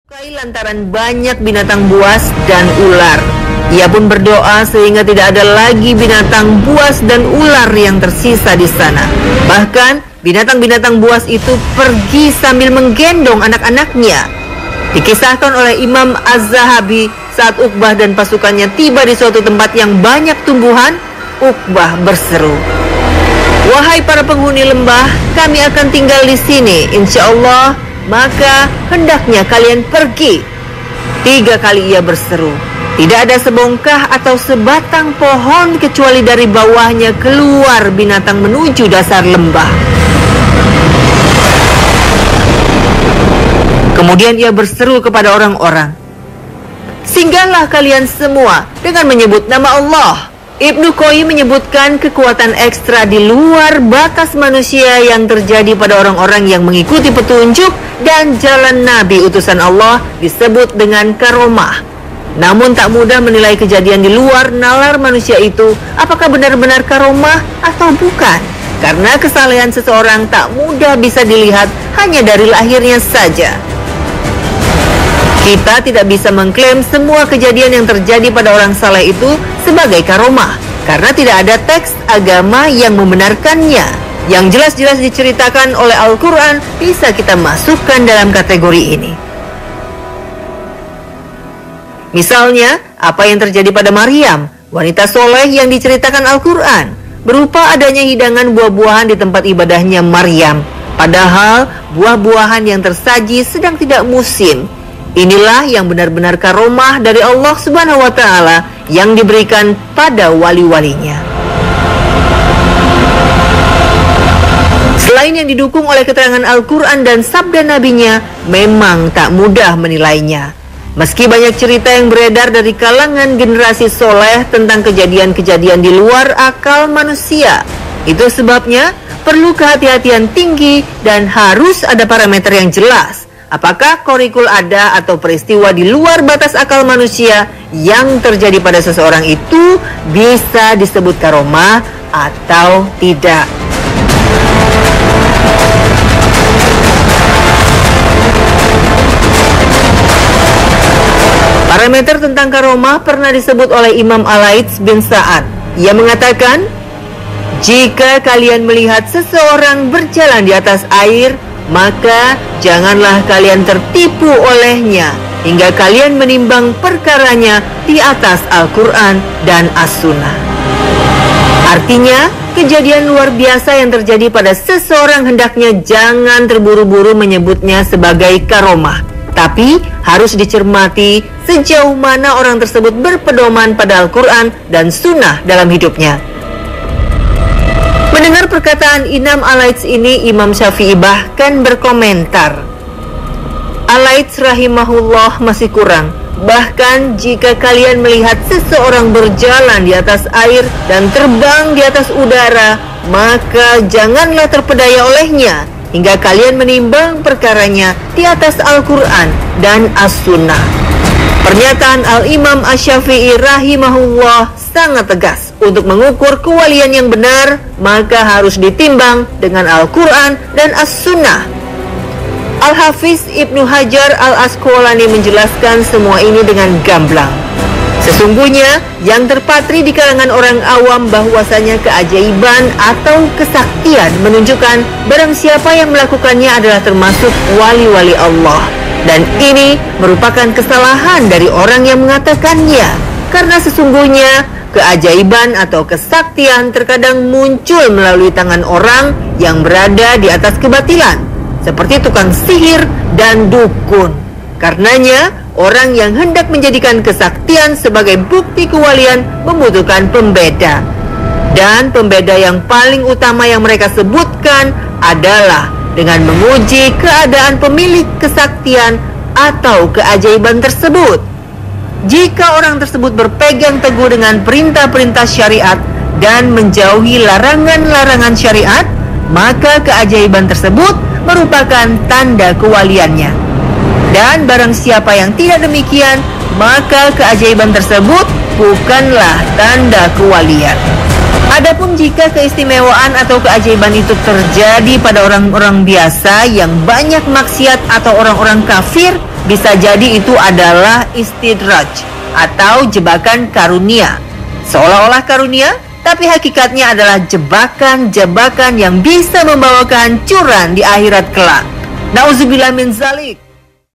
Lantaran banyak binatang buas dan ular. Ia pun berdoa sehingga tidak ada lagi binatang buas dan ular yang tersisa di sana. Bahkan binatang-binatang buas itu pergi sambil menggendong anak-anaknya. Dikisahkan oleh Imam Az-Zahabi saat Uqbah dan pasukannya tiba di suatu tempat yang banyak tumbuhan, Uqbah berseru, "Wahai para penghuni lembah, kami akan tinggal di sini, insya Allah. Maka hendaknya kalian pergi." 3 kali ia berseru. Tidak ada sebongkah atau sebatang pohon kecuali dari bawahnya keluar binatang menuju dasar lembah. Kemudian ia berseru kepada orang-orang, "Singgahlah kalian semua dengan menyebut nama Allah." Ibnu Qayyim menyebutkan kekuatan ekstra di luar batas manusia yang terjadi pada orang-orang yang mengikuti petunjuk dan jalan Nabi utusan Allah disebut dengan karomah. Namun tak mudah menilai kejadian di luar nalar manusia itu apakah benar-benar karomah atau bukan. Karena kesalehan seseorang tak mudah bisa dilihat hanya dari lahirnya saja. Kita tidak bisa mengklaim semua kejadian yang terjadi pada orang saleh itu sebagai karomah, karena tidak ada teks agama yang membenarkannya. Yang jelas-jelas diceritakan oleh Al-Quran bisa kita masukkan dalam kategori ini. Misalnya, apa yang terjadi pada Maryam, wanita soleh yang diceritakan Al-Quran, berupa adanya hidangan buah-buahan di tempat ibadahnya Maryam, padahal buah-buahan yang tersaji sedang tidak musim. Inilah yang benar-benar karomah dari Allah Subhanahu wa Ta'ala yang diberikan pada wali-walinya. Selain yang didukung oleh keterangan Al-Quran dan sabda nabinya, memang tak mudah menilainya. Meski banyak cerita yang beredar dari kalangan generasi soleh tentang kejadian-kejadian di luar akal manusia, itu sebabnya perlu kehati-hatian tinggi dan harus ada parameter yang jelas. Apakah korikul ada atau peristiwa di luar batas akal manusia yang terjadi pada seseorang itu bisa disebut karomah atau tidak. Parameter tentang karomah pernah disebut oleh Imam Al-Laits bin Sa'ad. Ia mengatakan, "Jika kalian melihat seseorang berjalan di atas air, maka janganlah kalian tertipu olehnya hingga kalian menimbang perkaranya di atas Al-Quran dan As-Sunnah." Artinya, kejadian luar biasa yang terjadi pada seseorang hendaknya jangan terburu-buru menyebutnya sebagai karomah, tapi harus dicermati sejauh mana orang tersebut berpedoman pada Al-Quran dan Sunnah dalam hidupnya. Mendengar perkataan Imam Al-Laits ini, Imam Syafi'i bahkan berkomentar, "Al-Laits rahimahullah masih kurang. Bahkan jika kalian melihat seseorang berjalan di atas air dan terbang di atas udara, maka janganlah terpedaya olehnya hingga kalian menimbang perkaranya di atas Al-Quran dan As-Sunnah." Pernyataan Al-Imam Asy-Syafi'i rahimahullah sangat tegas. Untuk mengukur kewalian yang benar, maka harus ditimbang dengan Al-Quran dan As-Sunnah. Al-Hafiz Ibnu Hajar Al-Asqalani menjelaskan semua ini dengan gamblang. Sesungguhnya yang terpatri di kalangan orang awam bahwasanya keajaiban atau kesaktian menunjukkan barang siapa yang melakukannya adalah termasuk wali-wali Allah. Dan ini merupakan kesalahan dari orang yang mengatakannya, karena sesungguhnya keajaiban atau kesaktian terkadang muncul melalui tangan orang yang berada di atas kebatilan, seperti tukang sihir dan dukun. Karenanya, orang yang hendak menjadikan kesaktian sebagai bukti kewalian membutuhkan pembeda. Dan pembeda yang paling utama yang mereka sebutkan adalah dengan menguji keadaan pemilik kesaktian atau keajaiban tersebut. Jika orang tersebut berpegang teguh dengan perintah-perintah syariat dan menjauhi larangan-larangan syariat, maka keajaiban tersebut merupakan tanda kewaliannya. Dan barang siapa yang tidak demikian, maka keajaiban tersebut bukanlah tanda kewalian. Adapun jika keistimewaan atau keajaiban itu terjadi pada orang-orang biasa yang banyak maksiat atau orang-orang kafir, bisa jadi itu adalah istidraj atau jebakan karunia. Seolah-olah karunia, tapi hakikatnya adalah jebakan-jebakan yang bisa membawa kehancuran di akhirat kelak. Nauzubillah min zalik.